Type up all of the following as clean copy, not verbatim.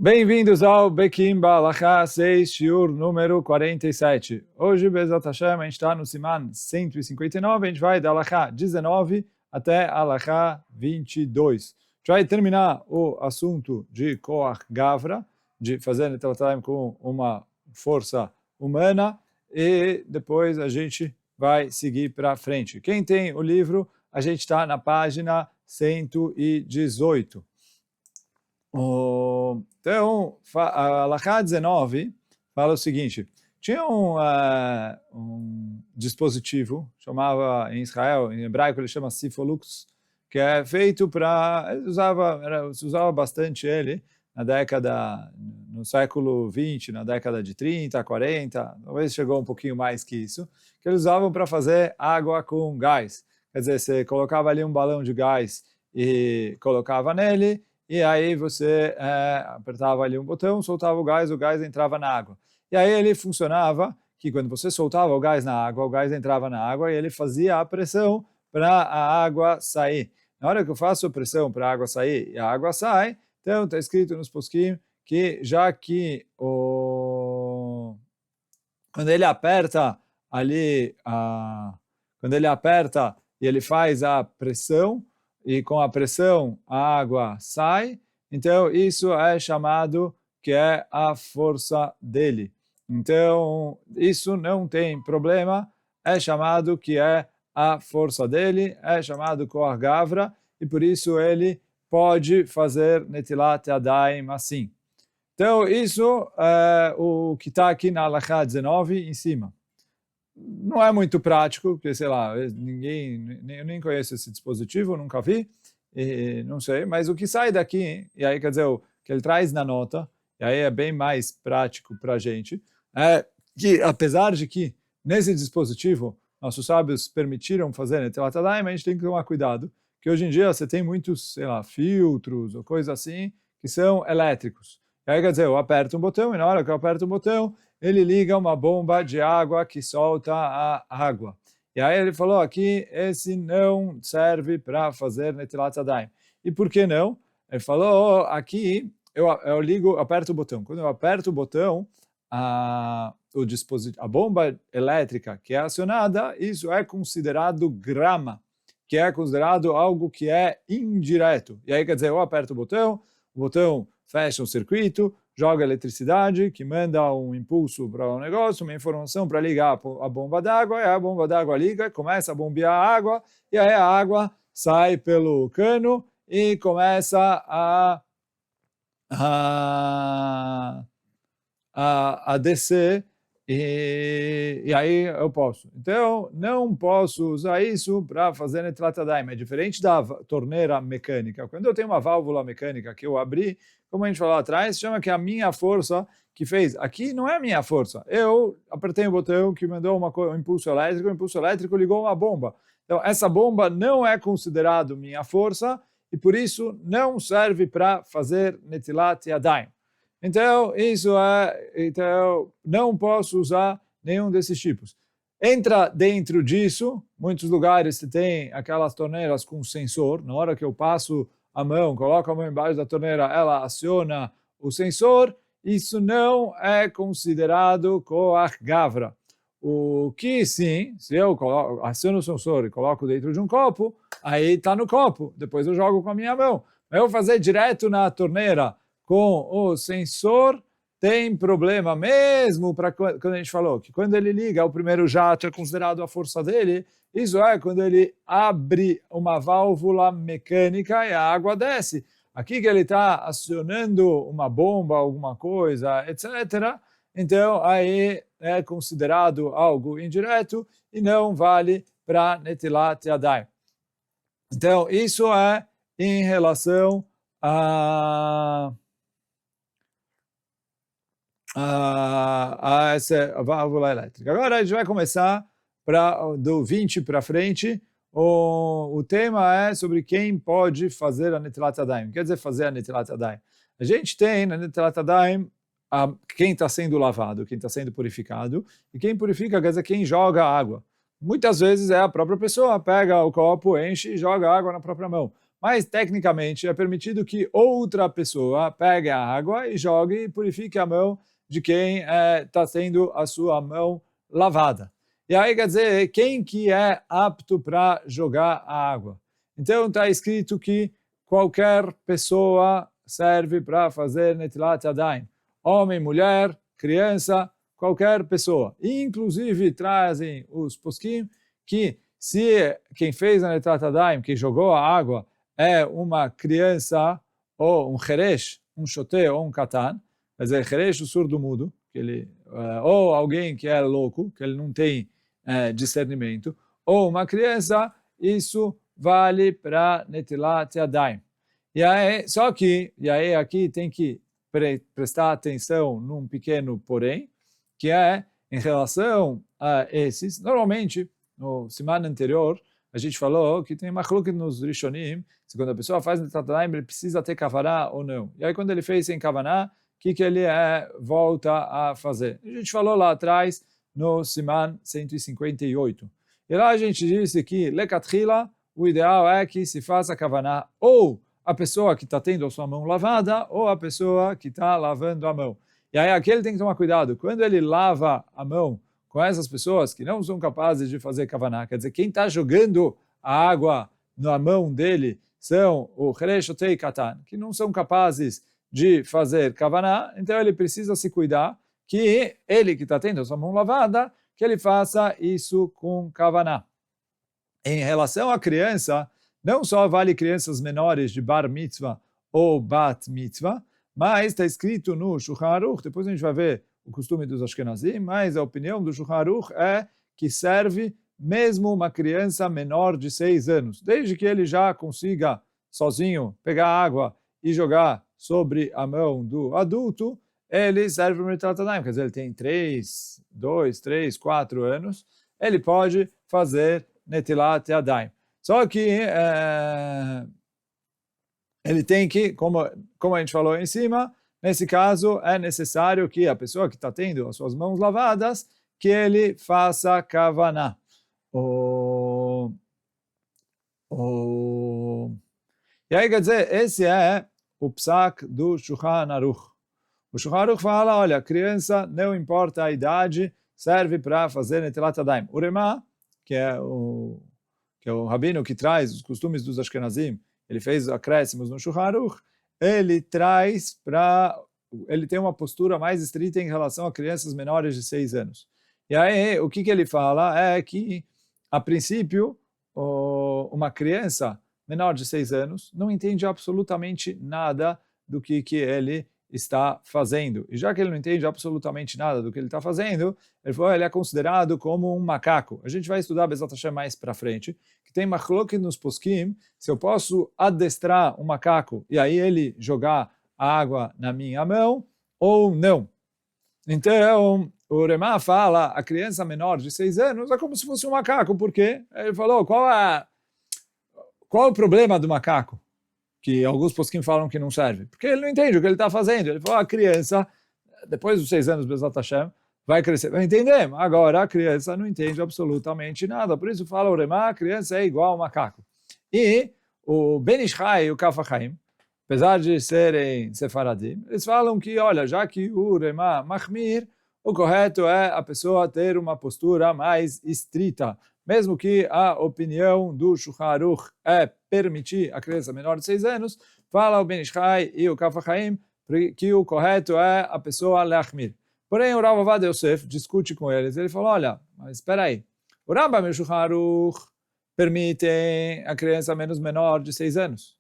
Bem-vindos ao Bekim Balacha 6, Shiur número 47. Hoje, Bezat Hashem, a gente está no Siman 159, a gente vai da Halacha 19 até a Halacha 22. A gente vai terminar o assunto de Koach Gavra, de fazer Netilat Yadayim com uma força humana, e depois a gente vai seguir para frente. Quem tem o livro, a gente está na página 118. Então, a Halacha 19 fala o seguinte: tinha um dispositivo, chamava em Israel, em hebraico ele chama Sifolux, que é feito para, se usava bastante ele no século 20, na década de 30, 40, talvez chegou um pouquinho mais que isso, que eles usavam para fazer água com gás. Quer dizer, você colocava ali um balão de gás e colocava nele, e aí você apertava ali um botão, soltava o gás entrava na água. E aí ele funcionava que quando você soltava o gás na água, o gás entrava na água e ele fazia a pressão para a água sair. Na hora que eu faço a pressão para a água sair e a água sai, então está escrito nos posquim que já que quando ele aperta ali, quando ele aperta e ele faz a pressão, e com a pressão a água sai, então isso é chamado que é a força dele. Então isso não tem problema, é chamado que é a força dele, é chamado Koach Gavra, e por isso ele pode fazer Netilat Yadayim assim. Então isso é o que está aqui na Halacha 19 em cima. Não é muito prático, porque, sei lá, eu nem conheço esse dispositivo, nunca vi, não sei, mas o que sai daqui, e aí quer dizer, o que ele traz na nota, e aí é bem mais prático para a gente, é que apesar de que nesse dispositivo nossos sábios permitiram fazer Netilat Yadayim, a gente tem que tomar cuidado, que hoje em dia você tem muitos, sei lá, filtros ou coisas assim, que são elétricos. E aí quer dizer, eu aperto um botão, e na hora que eu aperto o botão, ele liga uma bomba de água que solta a água. E aí ele falou aqui, esse não serve para fazer Netilat Yadayim. E por que não? Ele falou, aqui eu ligo, aperto o botão. Quando eu aperto o botão, a bomba elétrica que é acionada, isso é considerado grama, que é considerado algo que é indireto. E aí quer dizer, eu aperto o botão fecha um circuito, joga eletricidade, que manda um impulso para o negócio, uma informação para ligar a bomba d'água, e a bomba d'água liga, começa a bombear a água, e aí a água sai pelo cano e começa a descer, e aí eu posso. Então, não posso usar isso para fazer Netilat Yadayim. É diferente da torneira mecânica. Quando eu tenho uma válvula mecânica que eu abri, como a gente falou atrás, chama que a minha força que fez. Aqui não é a minha força. Eu apertei o botão que mandou um impulso elétrico, o impulso elétrico ligou uma bomba. Então, essa bomba não é considerado minha força e por isso não serve para fazer Netilat Yadayim. Então, então, não posso usar nenhum desses tipos. Entra dentro disso, muitos lugares você tem aquelas torneiras com sensor, na hora que eu passo a mão, coloco a mão embaixo da torneira, ela aciona o sensor, isso não é considerado Koach Gavra. O que sim, se eu aciono o sensor e coloco dentro de um copo, aí está no copo, depois eu jogo com a minha mão. Eu vou fazer direto na torneira, com o sensor, tem problema mesmo para quando a gente falou que quando ele liga o primeiro jato é considerado a força dele, isso é quando ele abre uma válvula mecânica e a água desce. Aqui que ele está acionando uma bomba, alguma coisa, etc. Então aí é considerado algo indireto e não vale para Netilat Yadayim. Então isso é em relação a essa válvula elétrica. Agora a gente vai começar do 20 para frente. O tema é sobre quem pode fazer a Netilat Yadayim. Quer dizer, fazer a Netilat Yadayim. A gente tem na Netilat Yadayim quem está sendo lavado, quem está sendo purificado, e quem purifica quer dizer quem joga água. Muitas vezes é a própria pessoa, pega o copo, enche e joga água na própria mão. mas tecnicamente é permitido que outra pessoa pegue a água e jogue e purifique a mão de quem está tendo a sua mão lavada. E aí quer dizer, quem que é apto para jogar a água? Então está escrito que qualquer pessoa serve para fazer Netilat Yadayim. Homem, mulher, criança, qualquer pessoa. Inclusive trazem os poskim que se quem fez a Netilat Yadayim, quem jogou a água, é uma criança ou um Heresh, um Shoté ou um Katan, quer dizer, Heresh, o surdo-mudo, ou alguém que é louco, que ele não tem discernimento, ou uma criança, isso vale para Netilat Yadayim. E aí aqui tem que prestar atenção num pequeno porém, que é em relação a esses. Normalmente, no semana anterior, a gente falou que tem machlokes nos Rishonim, se quando a pessoa faz Netilat Yadayim, ele precisa ter kavaná ou não. E aí quando ele fez sem kavaná, o que ele volta a fazer? A gente falou lá atrás, no Siman 158. E lá a gente disse que, Lekatrila, o ideal é que se faça kavaná ou a pessoa que está tendo a sua mão lavada ou a pessoa que está lavando a mão. E aí aqui ele tem que tomar cuidado. Quando ele lava a mão com essas pessoas que não são capazes de fazer kavaná, quer dizer, quem está jogando a água na mão dele são o Hereshotei Katan, que não são capazes de fazer kavaná, então ele precisa se cuidar que ele que está tendo a sua mão lavada, que ele faça isso com kavaná. Em relação à criança, não só vale crianças menores de bar mitzvah ou bat mitzvah, mas está escrito no Shulchan Aruch, depois a gente vai ver o costume dos Ashkenazim, mas a opinião do Shulchan Aruch é que serve mesmo uma criança menor de 6 anos, desde que ele já consiga sozinho pegar água e jogar sobre a mão do adulto, ele serve para o Netilat Yadayim, quer dizer, ele tem 2, 3, 4 anos, ele pode fazer Netilat Yadayim. Só que ele tem que, como a gente falou em cima, nesse caso é necessário que a pessoa que está tendo as suas mãos lavadas, que ele faça kavaná. E aí, quer dizer, esse é o psak do Shulchan Aruch. O Shulchan Aruch fala, olha, criança, não importa a idade, serve para fazer Netilat Yadayim. O Remá, que é o rabino que traz os costumes dos Ashkenazim, ele fez acréscimos no Shulchan Aruch, ele tem uma postura mais estrita em relação a crianças menores de 6 anos. E aí, o que ele fala é que, a princípio, uma criança menor de 6 anos não entende absolutamente nada do que ele está fazendo. E já que ele não entende absolutamente nada do que ele está fazendo, ele é considerado como um macaco. A gente vai estudar Bezat Hashem mais para frente, que tem machlokes nos poskim, se eu posso adestrar um macaco e aí ele jogar a água na minha mão ou não. Então, o Remá fala, a criança menor de 6 anos é como se fosse um macaco, porque ele falou, qual é o problema do macaco? Que alguns posquim falam que não serve. Porque ele não entende o que ele está fazendo. Ele falou, a criança, depois dos 6 anos, Bezat Hashem, vai crescer. Vai entender. Agora, a criança não entende absolutamente nada. Por isso fala o Remá, a criança é igual ao macaco. E o Ben Ish Chai e o Kaf HaChaim, apesar de serem sefaradim, eles falam que, olha, já que o Remá Mahmir, o correto é a pessoa ter uma postura mais estrita. Mesmo que a opinião do Shulchan Aruch é permitir a criança menor de 6 anos, fala o Ben Ish Chai e o Kaf HaChaim que o correto é a pessoa leachmir. Porém, o Rav Ovadia Yosef discute com eles. Ele falou, olha, mas espera aí. O Rambam e o Shulchan Aruch permitem a criança menor de 6 anos.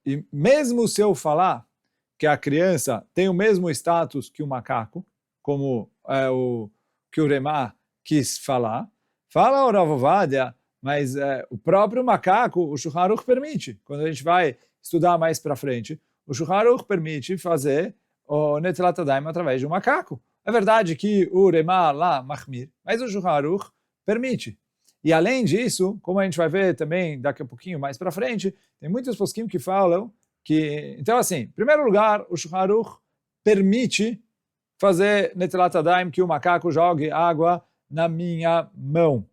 E mesmo se eu falar que a criança tem o mesmo status que o macaco, como o que o Remá quis falar, fala o Rav Ovadia, mas o próprio macaco, o Shulchan Aruch permite. Quando a gente vai estudar mais para frente, o Shulchan Aruch permite fazer o Netilat Yadayim através de um macaco. É verdade que o Remá lá, Mahmir, mas o Shulchan Aruch permite. E além disso, como a gente vai ver também daqui a pouquinho mais para frente, tem muitos posquim que falam que... Então assim, em primeiro lugar, o Shulchan Aruch permite fazer Netilat Yadayim, que o macaco jogue água na minha mão.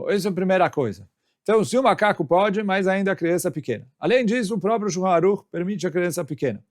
Essa é a primeira coisa. Então, se o macaco pode, mas ainda a criança pequena. Além disso, o próprio Shulchan Aruch permite a criança pequena.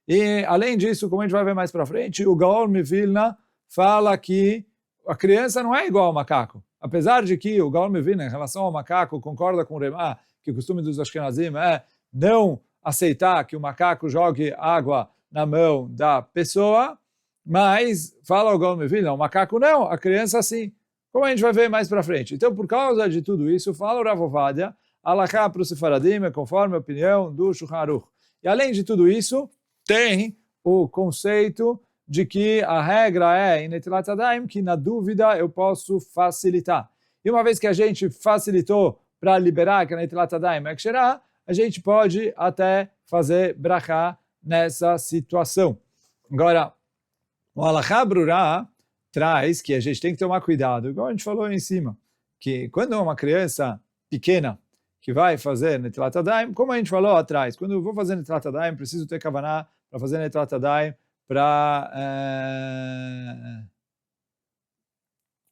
E, além disso, como a gente vai ver mais para frente, o Gaon Mivilna fala que a criança não é igual ao macaco. Apesar de que o Gaon Mivilna, em relação ao macaco, concorda com o Remá, que o costume dos Ashkenazim é não aceitar que o macaco jogue água na mão da pessoa, mas fala o Gaon Mivilna, o macaco não, a criança sim. Como a gente vai ver mais para frente. Então, por causa de tudo isso, fala o Rav Ovadia, Alachá para o Sefaradim é conforme a opinião do Shulchan Aruch. E além de tudo isso, tem o conceito de que a regra é, em Netilat Yadayim, que na dúvida eu posso facilitar. E uma vez que a gente facilitou para liberar que a Netilat Yadayim é Ksherá, a gente pode até fazer brachá nessa situação. Agora, o Alachá Brurá traz que a gente tem que tomar cuidado, igual a gente falou em cima, que quando é uma criança pequena que vai fazer Netilat Yadayim, como a gente falou atrás, quando eu vou fazer Netilat Yadayim, preciso ter kavaná para fazer Netilat Yadayim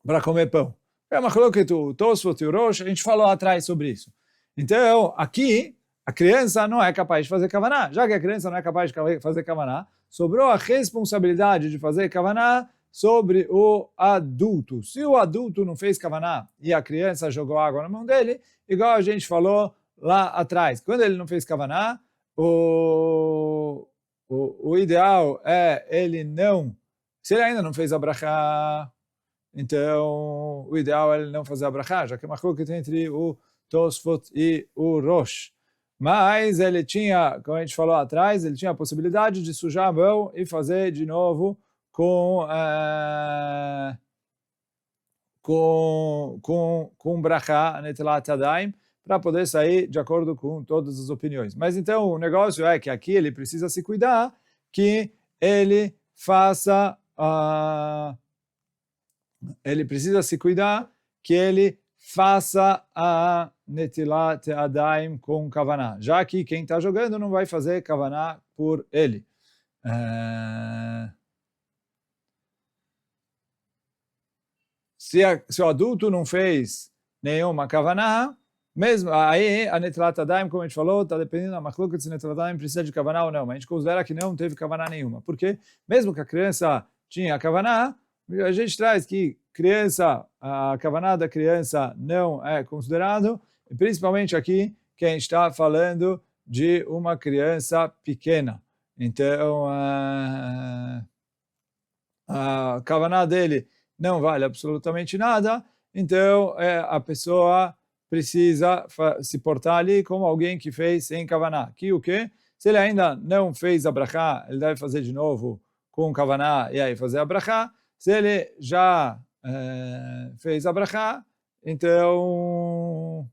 para comer pão. É uma coisa que o Tosfot e o Rosh, a gente falou atrás sobre isso. Então, aqui, a criança não é capaz de fazer kavaná. Já que a criança não é capaz de fazer kavaná, sobrou a responsabilidade de fazer kavaná sobre o adulto. Se o adulto não fez kavaná e a criança jogou água na mão dele, igual a gente falou lá atrás, quando ele não fez kavaná, o ideal é ele não, se ele ainda não fez a brachá, então o ideal é ele não fazer a brachá, já que é uma coisa que tem entre o Tosfot e o Rosh. Mas ele tinha, como a gente falou atrás, ele tinha a possibilidade de sujar a mão e fazer de novo com brachá, Netilat Yadayim, para poder sair de acordo com todas as opiniões. Mas então o negócio é que aqui ele precisa se cuidar que ele faça a Netilat Yadayim com kavaná, já que quem está jogando não vai fazer kavaná por ele. Se o adulto não fez nenhuma kavaná, mesmo aí a Netilat Yadayim, como a gente falou, está dependendo da machlokut se Netilat Yadayim precisa de kavaná ou não, mas a gente considera que não teve kavaná nenhuma, porque mesmo que a criança tinha kavaná, a gente traz que a kavaná da criança não é considerado, principalmente aqui que a gente está falando de uma criança pequena. Então, a kavaná dele não vale absolutamente nada, então a pessoa precisa se portar ali como alguém que fez sem kavaná. Que o quê? Se ele ainda não fez a brachá, ele deve fazer de novo com kavaná e aí fazer a brachá. Se ele já fez a brachá, então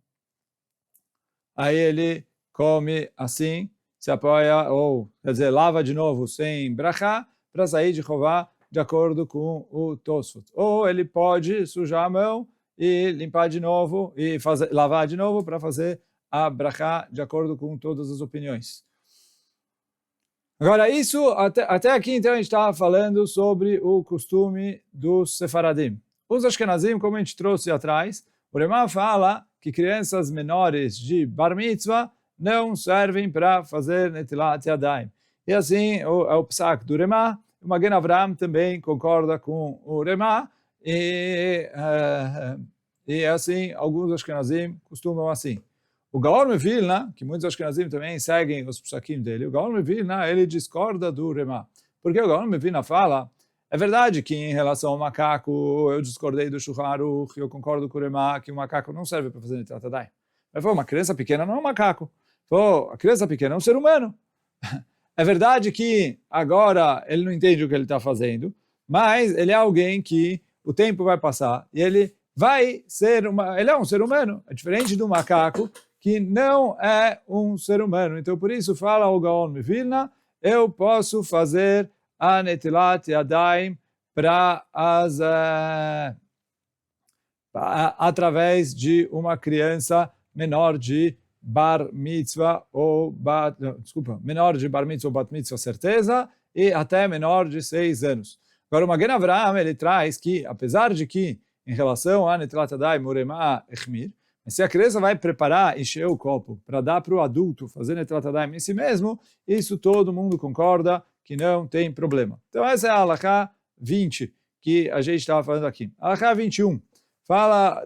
aí ele come assim, se apoia, ou quer dizer, lava de novo sem brachá, para sair de Chová de acordo com o Tosfot. Ou ele pode sujar a mão e limpar de novo, e lavar de novo para fazer a brachá de acordo com todas as opiniões. Agora, isso, até aqui, então, a gente estava falando sobre o costume dos Sefaradim. Os Ashkenazim, como a gente trouxe atrás, o Remá fala que crianças menores de Bar Mitzvah não servem para fazer Netilat Yadayim. E assim, é o Psak do Remá. O Magen Avraham também concorda com o Remá. E assim, alguns Ashkenazim costumam assim. O Gaon Mivilna, que muitos Ashkenazim também seguem os psakim dele, o Gaon Mivilna, ele discorda do Remá. Porque o Gaon Mivilna fala, é verdade que em relação ao macaco, eu discordei do Shulchan Aruch, eu concordo com o Remá, que o macaco não serve para fazer Netilat Yadayim. Mas foi uma criança pequena, não é um macaco. Pô, a criança pequena é um ser humano. É verdade que agora ele não entende o que ele está fazendo, mas ele é alguém que o tempo vai passar e ele vai ser ele é um ser humano, é diferente do macaco, que não é um ser humano. Então, por isso, fala o Gaon Mivilna, eu posso fazer a Netilat Yadayim através de uma criança menor de Bar Mitzvah ou menor de Bar Mitzvah ou Bat Mitzvah, certeza, e até menor de 6 anos. Agora, o Magen Avraham, ele traz que, apesar de que em relação a Netilat Yadayim Urema Echmir. Mas se a criança vai preparar, encher o copo para dar para o adulto fazer Netilat Yadayim em si mesmo, isso todo mundo concorda que não tem problema. Então essa é a Halakha 20 que a gente estava falando aqui. A Halakha 21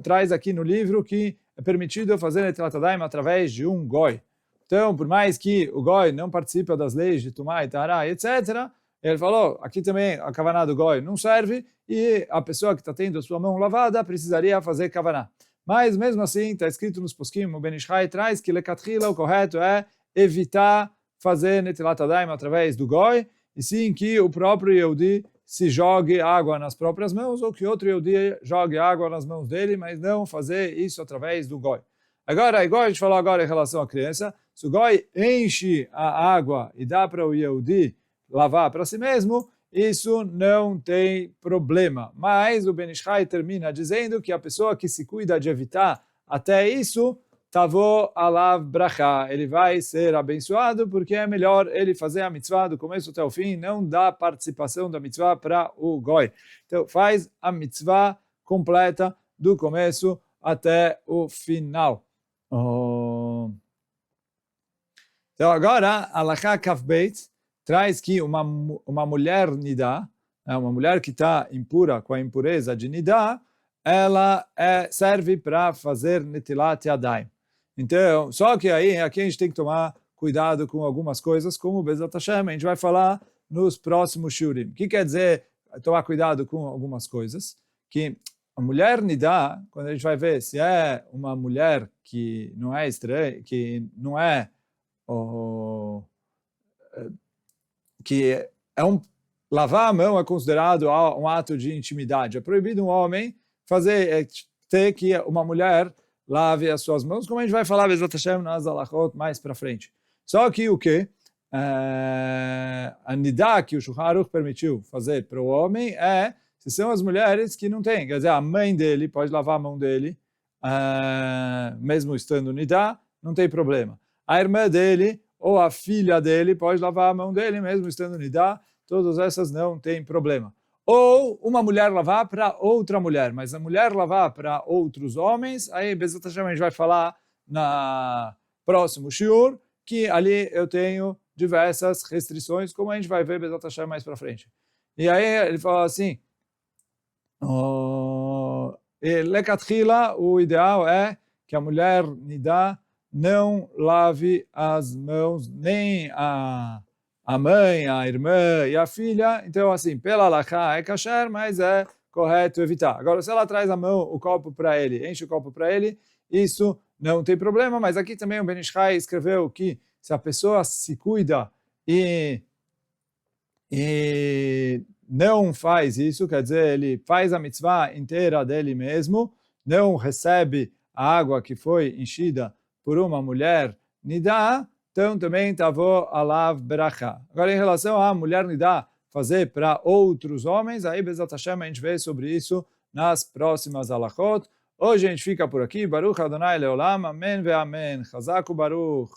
traz aqui no livro que é permitido fazer Netilat Yadayim através de um goi. Então, por mais que o goi não participe das leis de Tumá e Tará, etc., ele falou, aqui também a kavaná do goi não serve e a pessoa que está tendo a sua mão lavada precisaria fazer kavaná. Mas, mesmo assim, está escrito nos poskim, o Ben Ish Chai traz que lecatrila, o correto é evitar fazer Netilat Yadayim através do goi, e sim que o próprio Yehudi se jogue água nas próprias mãos, ou que outro Yehudi jogue água nas mãos dele, mas não fazer isso através do goi. Agora, igual a gente falou agora em relação à criança, se o goi enche a água e dá para o Yehudi lavar para si mesmo, isso não tem problema. Mas o Ben Ish Chai termina dizendo que a pessoa que se cuida de evitar até isso, tavo alav bracha, ele vai ser abençoado, porque é melhor ele fazer a mitzvah do começo até o fim, não dá participação da mitzvah para o goi. Então faz a mitzvah completa do começo até o final. Então agora, a Halakha Kaf Beit traz que uma mulher nidá, uma mulher que está impura com a impureza de nidá, ela serve para fazer Netilat Yadayim. Então, só que aqui a gente tem que tomar cuidado com algumas coisas, como o Bezat Hashem, a gente vai falar nos próximos shurim. O que quer dizer tomar cuidado com algumas coisas? Que a mulher nidá, quando a gente vai ver se é uma mulher que não é estranha, que não é que lavar a mão é considerado um ato de intimidade. É proibido um homem ter que uma mulher lave as suas mãos, como a gente vai falar Bezat Hashem nas halachot mais para frente. Só que o que? A nidá que o Shulchan Aruch permitiu fazer para o homem se são as mulheres que não têm. Quer dizer, a mãe dele pode lavar a mão dele, mesmo estando nidá, não tem problema. A irmã dele ou a filha dele pode lavar a mão dele, mesmo estando nidá, todas essas não tem problema. Ou uma mulher lavar para outra mulher, mas a mulher lavar para outros homens, aí Bezat Hashem a gente vai falar na próximo shiur, que ali eu tenho diversas restrições, como a gente vai ver Bezat Hashem mais para frente. E aí ele fala assim, Lekatchila, o ideal é que a mulher nidá não lave as mãos, nem a mãe, a irmã e a filha. Então, assim, pela halakha é kasher, mas é correto evitar. Agora, se ela traz a mão, o copo para ele, enche o copo para ele, isso não tem problema, mas aqui também o Ben Ish Chai escreveu que se a pessoa se cuida e não faz isso, quer dizer, ele faz a mitzvah inteira dele mesmo, não recebe a água que foi enchida por uma mulher nidá, então também tavo alav bracha. Agora, em relação à mulher nidá fazer para outros homens, aí Bezat Hashem a gente vê sobre isso nas próximas halachot. Hoje a gente fica por aqui. Baruch Adonai Leolam. Amém ve amém. Chazak u'baruch.